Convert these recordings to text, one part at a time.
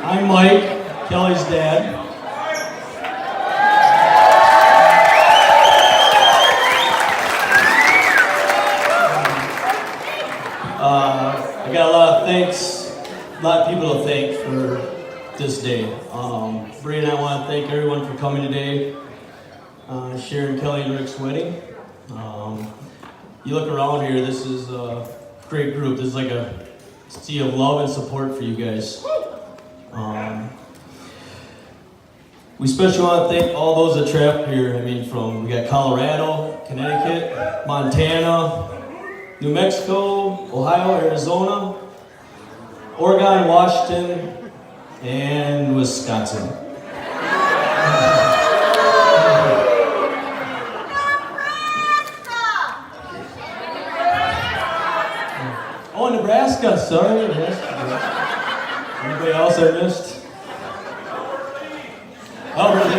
I'm Mike, Kelly's dad. I got a lot of thanks, a lot of people to thank for this day. Bree and I want to thank everyone for coming today, sharing Kelly and Rick's wedding. You look around here, this is a great group. This is like a sea of love and support for you guys. We especially want to thank all those that traveled here. We got Colorado, Connecticut, Montana, New Mexico, Ohio, Arizona, Oregon, Washington, and Wisconsin. Oh, Nebraska, sorry. Anybody else I missed? Oh, really?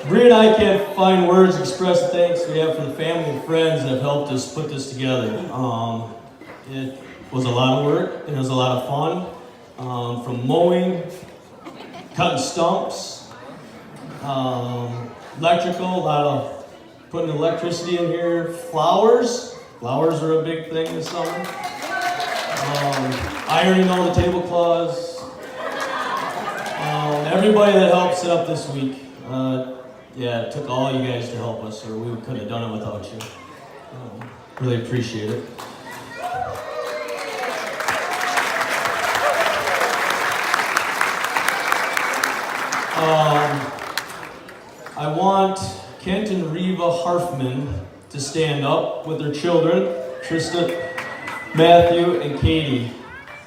Bree and I can't find words to express thanks we have for the family and friends that have helped us put this together. It was a lot of work and it was a lot of fun. From mowing, cutting stumps, electrical, a lot of putting electricity in here, flowers. Flowers are a big thing this summer. Ironing all the tablecloths. Everybody that helped set up this week. It took all you guys to help us, or we couldn't have done it without you. Really appreciate it. I want Kent and Reva Harfman to stand up with their children, Trista, Matthew, and Katie.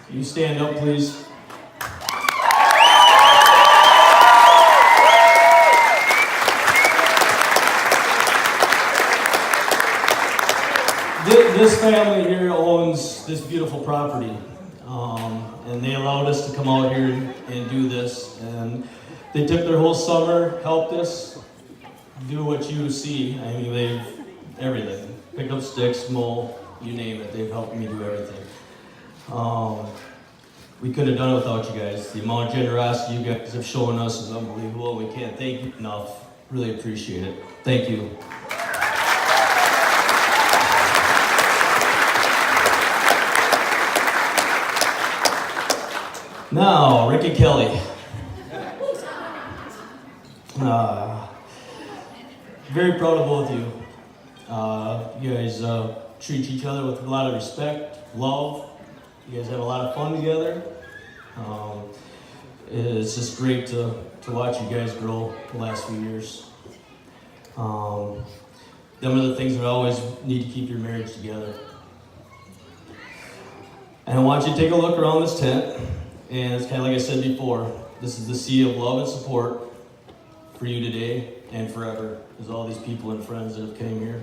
Can you stand up, please? This family here owns this beautiful property, and they allowed us to come out here and do this. And they took their whole summer, helped us do what you see. They've everything. Pick up sticks, mow, you name it. They've helped me do everything. We couldn't have done it without you guys. The amount of generosity you guys have shown us is unbelievable. We can't thank you enough. Really appreciate it. Thank you. Now, Rick and Kelly. Very proud of both of you. You guys treat each other with a lot of respect, love. You guys have a lot of fun together. It's just great to watch you guys grow the last few years. Them are the things that always need to keep your marriage together. And I want you to take a look around this tent. And it's kind of like I said before, this is the sea of love and support for you today and forever. There's all these people and friends that have came here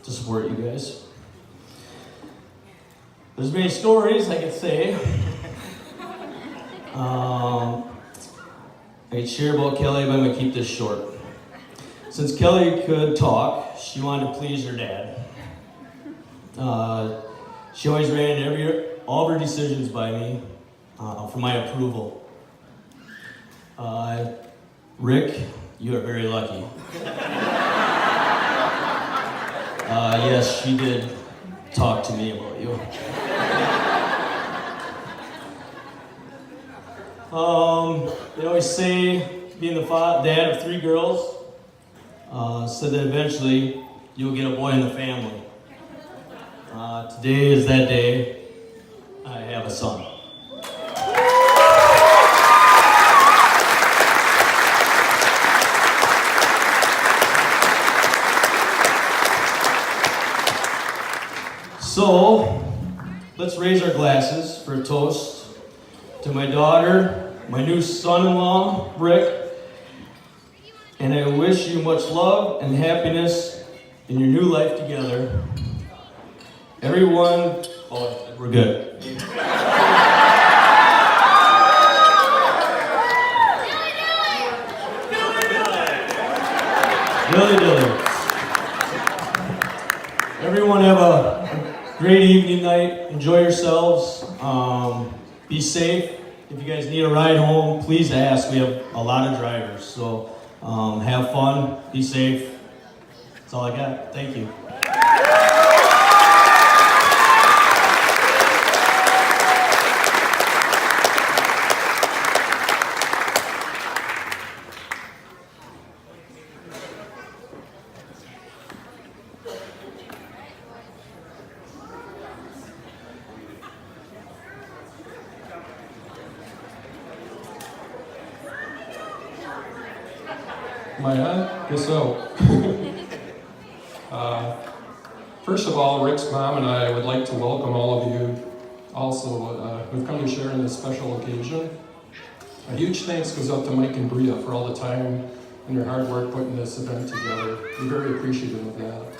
to support you guys. There's many stories I could say. I could share about Kelly, but I'm going to keep this short. Since Kelly could talk, she wanted to please her dad. She always ran all of her decisions by me. For my approval. Rick, you are very lucky. Yes, she did talk to me about you. They always say, being the dad of 3 girls, said that eventually you'll get a boy in the family. Today is that day. I have a son. So, let's raise our glasses for a toast to my daughter, my new son-in-law, Rick, and I wish you much love and happiness in your new life together. Everyone, we're good. Dilly dilly. Everyone have a great evening night. Enjoy yourselves. Be safe. If you guys need a ride home, please ask. We have a lot of drivers. So have fun. Be safe. That's all I got. Thank you. Am I on? Guess so. First of all, Rick's mom and I would like to welcome all of you also who've come to share in this special occasion. A huge thanks goes out to Mike and Bria for all the time and their hard work putting this event together. We're very appreciative of that.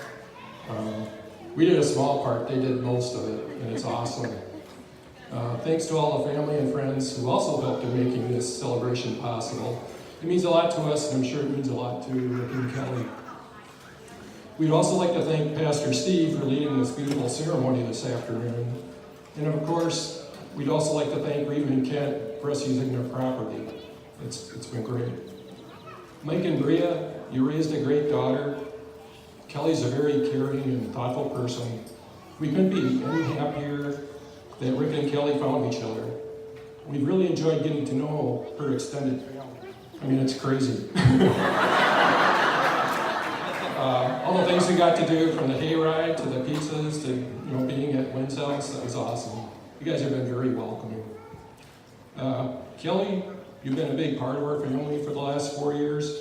We did a small part, they did most of it, and it's awesome. Thanks to all the family and friends who also helped in making this celebration possible. It means a lot to us, and I'm sure it means a lot to Rick and Kelly. We'd also like to thank Pastor Steve for leading this beautiful ceremony this afternoon. And of course, we'd also like to thank Reeve and Kent for us using their property. It's been great. Mike and Bria, you raised a great daughter. Kelly's a very caring and thoughtful person. We couldn't be any happier that Rick and Kelly found each other. We've really enjoyed getting to know her extended family. I mean, it's crazy. All the things we got to do, from the hayride to the pizzas to being at Wynn's house, that was awesome. You guys have been very welcoming. Kelly, you've been a big part of our family for the last 4 years.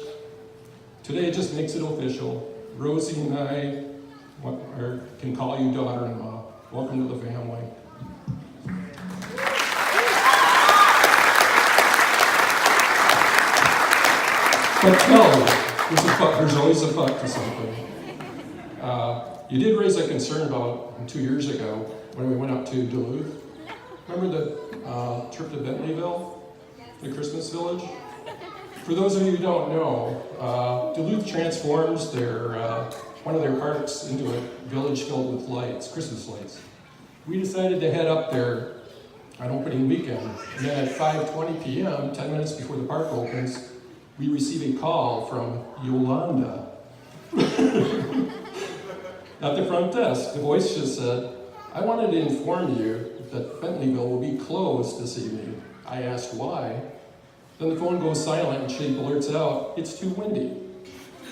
Today it just makes it official. Rosie and I can call you daughter-in-law. Welcome to the family. But Kelly, there's always a but to something. You did raise a concern about 2 years ago when we went up to Duluth. Remember the trip to Bentleyville, the Christmas village? For those of you who don't know, Duluth transforms one of their parks into a village filled with lights, Christmas lights. We decided to head up there on opening weekend, and then at 5:20 p.m., 10 minutes before the park opens, we receive a call from Yolanda at the front desk. The voice just said, "I wanted to inform you that Bentleyville will be closed this evening." I asked why. Then the phone goes silent and she blurts out, "It's too windy."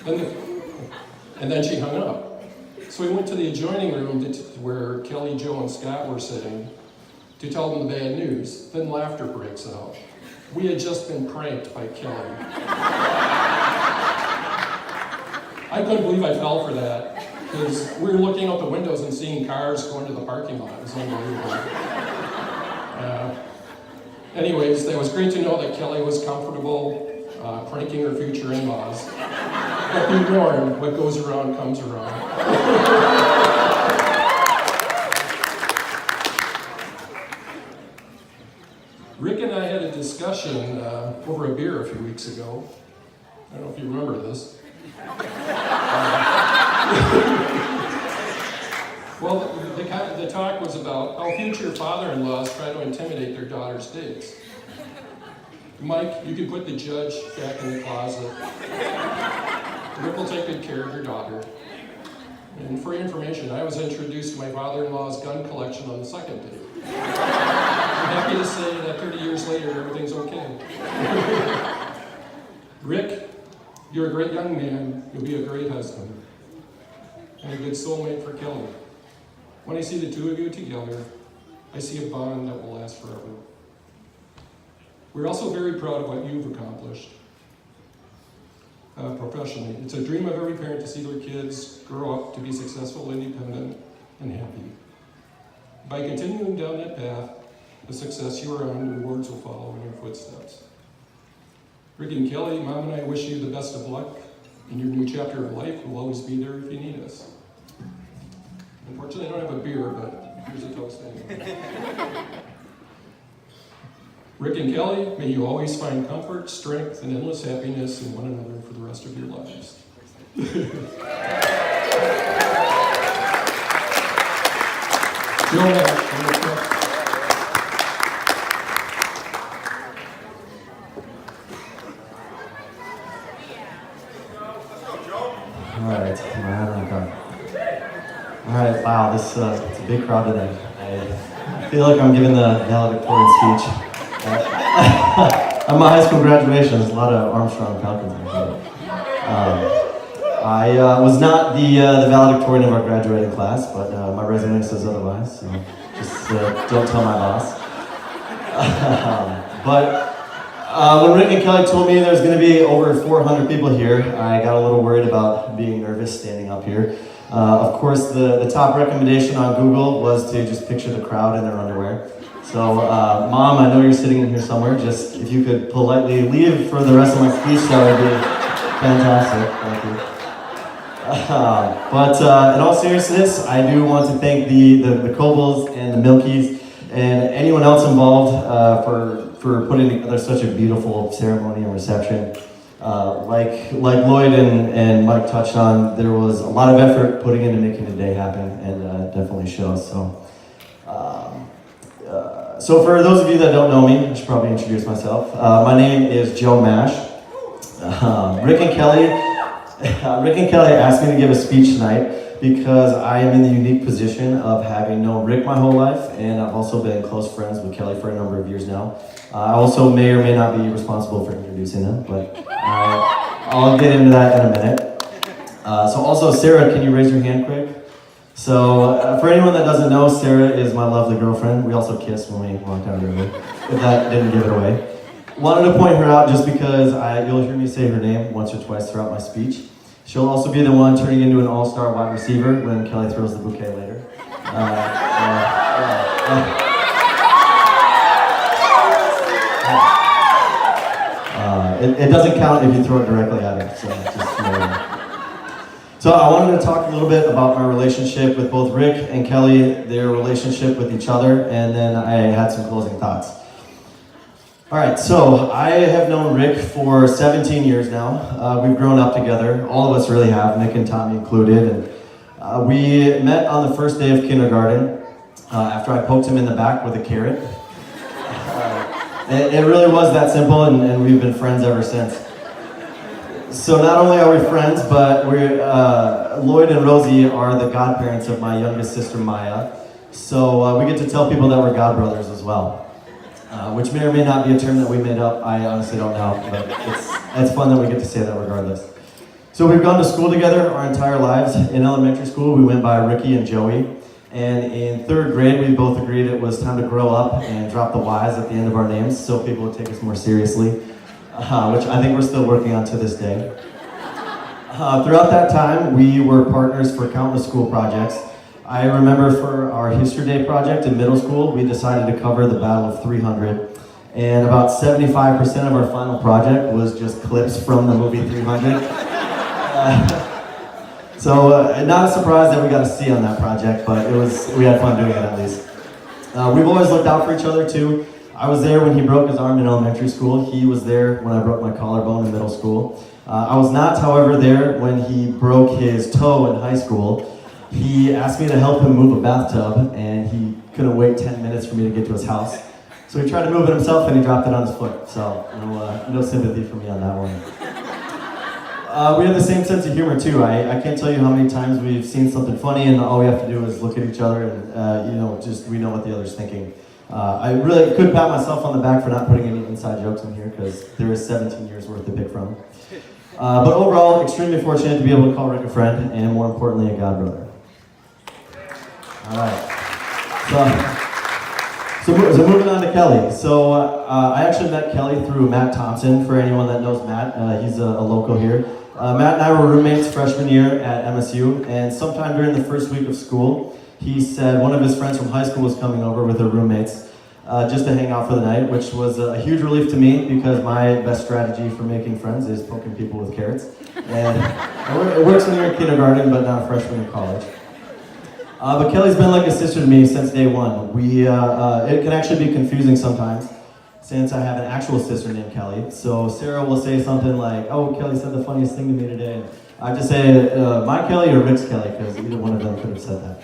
And then she hung up. So we went to the adjoining room where Kelly, Joe, and Scott were sitting to tell them the bad news. Then laughter breaks out. We had just been pranked by Kelly. I couldn't believe I fell for that, because we were looking out the windows and seeing cars going to the parking lot. It was unbelievable. Anyways, that was great to know that Kelly was comfortable pranking her future in-laws. But be warned, what goes around comes around. Rick and I had a discussion over a beer a few weeks ago. I don't know if you remember this. Well, the talk was about how future father-in-laws try to intimidate their daughter's dates. Mike, you can put the judge back in the closet. Rick will take good care of your daughter. And for your information, I was introduced to my father-in-law's gun collection on the second date. I'm happy to say that 30 years later, everything's okay. Rick, you're a great young man. You'll be a great husband and a good soulmate for Kelly. When I see the two of you together, I see a bond that will last forever. We're also very proud of what you've accomplished professionally. It's a dream of every parent to see their kids grow up to be successful, independent, and happy. By continuing down that path, the success you are on, the rewards will follow in your footsteps. Rick and Kelly, Mom and I wish you the best of luck in your new chapter of life. We'll always be there if you need us. Unfortunately, I don't have a beer, but here's a toast anyway. Rick and Kelly, may you always find comfort, strength, and endless happiness in one another for the rest of your lives. Joe Nash, real quick. Alright, Alright, wow, this it's a big crowd today. I feel like I'm giving the valedictorian speech. At my high school graduation, there's a lot of Armstrong Falcons actually. I was not the valedictorian of our graduating class, but my resume says otherwise, so just don't tell my boss. When Rick and Kelly told me there's going to be over 400 people here, I got a little worried about being nervous standing up here. Of course, the top recommendation on Google was to just picture the crowd in their underwear. So, Mom, I know you're sitting in here somewhere. Just if you could politely leave for the rest of my speech, that would be fantastic. Thank you. In all seriousness, I do want to thank the Cobles and the Milkies and anyone else involved for putting together such a beautiful ceremony and reception. Like Lloyd and Mike touched on, there was a lot of effort putting into making today happen, and it definitely shows. So for those of you that don't know me, I should probably introduce myself. My name is Joe Mash. Rick and Kelly asked me to give a speech tonight because I am in the unique position of having known Rick my whole life, and I've also been close friends with Kelly for a number of years now. I also may or may not be responsible for introducing them, but I'll get into that in a minute. So also, Sarah, can you raise your hand quick? So for anyone that doesn't know, Sarah is my lovely girlfriend. We also kissed when we walked out of the room, if that didn't give it away. Wanted to point her out just because you'll hear me say her name once or twice throughout my speech. She'll also be the one turning into an all-star wide receiver when Kelly throws the bouquet later. It doesn't count if you throw it directly at her, so just you know. So I wanted to talk a little bit about my relationship with both Rick and Kelly, their relationship with each other, and then I had some closing thoughts. All right, so I have known Rick for 17 years now. We've grown up together. All of us really have, Nick and Tommy included. And we met on the first day of kindergarten after I poked him in the back with a carrot. It really was that simple, and we've been friends ever since. So not only are we friends, but Lloyd and Rosie are the godparents of my youngest sister, Maya. So we get to tell people that we're godbrothers as well. Which may or may not be a term that we made up. I honestly don't know, but it's fun that we get to say that regardless. So we've gone to school together our entire lives. In elementary school, we went by Ricky and Joey. And in third grade, we both agreed it was time to grow up and drop the Y's at the end of our names so people would take us more seriously, which I think we're still working on to this day. Throughout that time, we were partners for countless school projects. I remember for our History Day project in middle school, we decided to cover the Battle of 300. And about 75% of our final project was just clips from the movie 300. So not a surprise that we got a C on that project, but we had fun doing it at least. We've always looked out for each other too. I was there when he broke his arm in elementary school. He was there when I broke my collarbone in middle school. I was not, however, there when he broke his toe in high school. He asked me to help him move a bathtub, and he couldn't wait 10 minutes for me to get to his house. So he tried to move it himself, and he dropped it on his foot. So no sympathy for me on that one. We have the same sense of humor too. I can't tell you how many times we've seen something funny, and all we have to do is look at each other, and just we know what the other's thinking. I really could pat myself on the back for not putting any inside jokes in here, because there is 17 years worth to pick from. But overall, extremely fortunate to be able to call Rick a friend, and more importantly, a godbrother. All right. So moving on to Kelly. So I actually met Kelly through Matt Thompson. For anyone that knows Matt, he's a local here. Matt and I were roommates freshman year at MSU, and sometime during the first week of school, he said one of his friends from high school was coming over with their roommates just to hang out for the night, which was a huge relief to me because my best strategy for making friends is poking people with carrots. And it works when you're in kindergarten, but not a freshman in college. But Kelly's been like a sister to me since day one. It can actually be confusing sometimes, since I have an actual sister named Kelly. So Sarah will say something like, "Oh, Kelly said the funniest thing to me today." And I just say, "My Kelly or Rick's Kelly," because either one of them could have said that.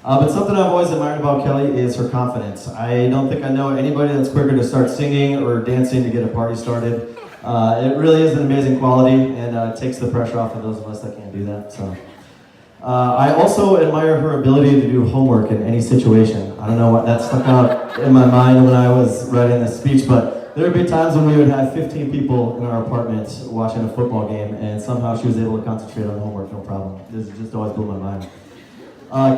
But something I've always admired about Kelly is her confidence. I don't think I know anybody that's quicker to start singing or dancing to get a party started. It really is an amazing quality, and it takes the pressure off of those of us that can't do that. So, I also admire her ability to do homework in any situation. I don't know what that stuck out in my mind when I was writing this speech, but there would be times when we would have 15 people in our apartment watching a football game, and somehow she was able to concentrate on homework, no problem. This just always blew my mind.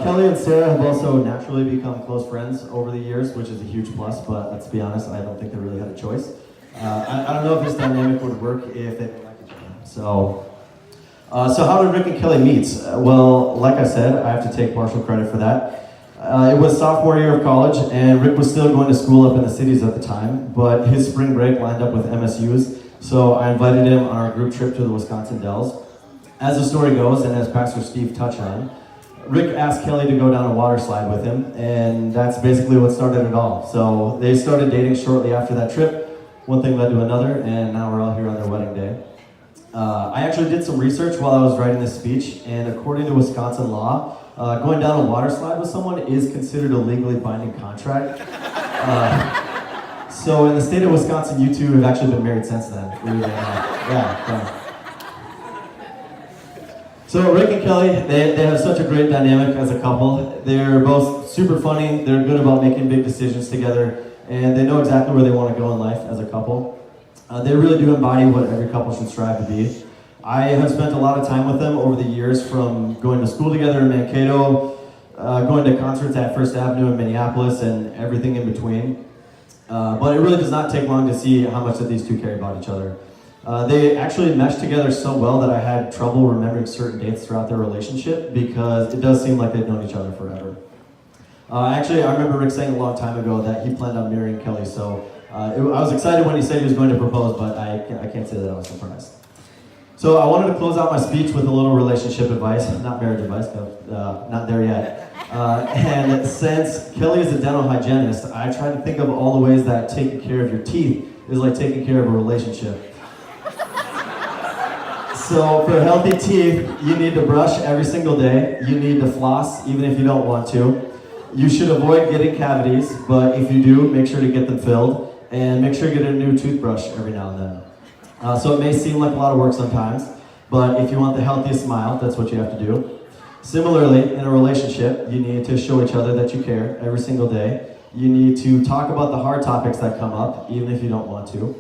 Kelly and Sarah have also naturally become close friends over the years, which is a huge plus, but let's be honest, I don't think they really had a choice. I don't know if this dynamic would work if they didn't like each other. So how did Rick and Kelly meet? Well, like I said, I have to take partial credit for that. It was sophomore year of college, and Rick was still going to school up in the cities at the time, but his spring break lined up with MSU's, so I invited him on our group trip to the Wisconsin Dells. As the story goes, and as Pastor Steve touched on, Rick asked Kelly to go down a water slide with him, and that's basically what started it all. So they started dating shortly after that trip. One thing led to another, and now we're all here on their wedding day. I actually did some research while I was writing this speech, and according to Wisconsin law, going down a water slide with someone is considered a legally binding contract. So in the state of Wisconsin, you two have actually been married since then. Yeah. So Rick and Kelly, they have such a great dynamic as a couple. They're both super funny, they're good about making big decisions together, and they know exactly where they want to go in life as a couple. They really do embody what every couple should strive to be. I have spent a lot of time with them over the years, from going to school together in Mankato, going to concerts at First Avenue in Minneapolis, and everything in between. But it really does not take long to see how much that these two care about each other. They actually meshed together so well that I had trouble remembering certain dates throughout their relationship, because it does seem like they've known each other forever. Actually, I remember Rick saying a long time ago that he planned on marrying Kelly, so I was excited when he said he was going to propose, but I can't say that I was surprised. So I wanted to close out my speech with a little relationship advice, not marriage advice, not there yet. And since Kelly is a dental hygienist, I tried to think of all the ways that taking care of your teeth is like taking care of a relationship. So for healthy teeth, you need to brush every single day. You need to floss even if you don't want to. You should avoid getting cavities, but if you do, make sure to get them filled, and make sure you get a new toothbrush every now and then. So it may seem like a lot of work sometimes, but if you want the healthiest smile, that's what you have to do. Similarly, in a relationship, you need to show each other that you care every single day. You need to talk about the hard topics that come up, even if you don't want to.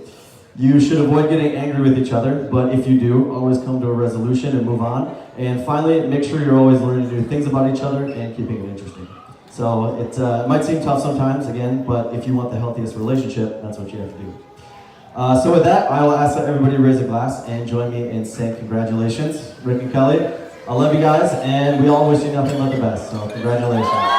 You should avoid getting angry with each other, but if you do, always come to a resolution and move on. And finally, make sure you're always learning new things about each other and keeping it interesting. So it might seem tough sometimes, again, but if you want the healthiest relationship, that's what you have to do. So with that, I will ask that everybody raise a glass and join me in saying congratulations, Rick and Kelly. I love you guys, and we all wish you nothing but the best, so congratulations.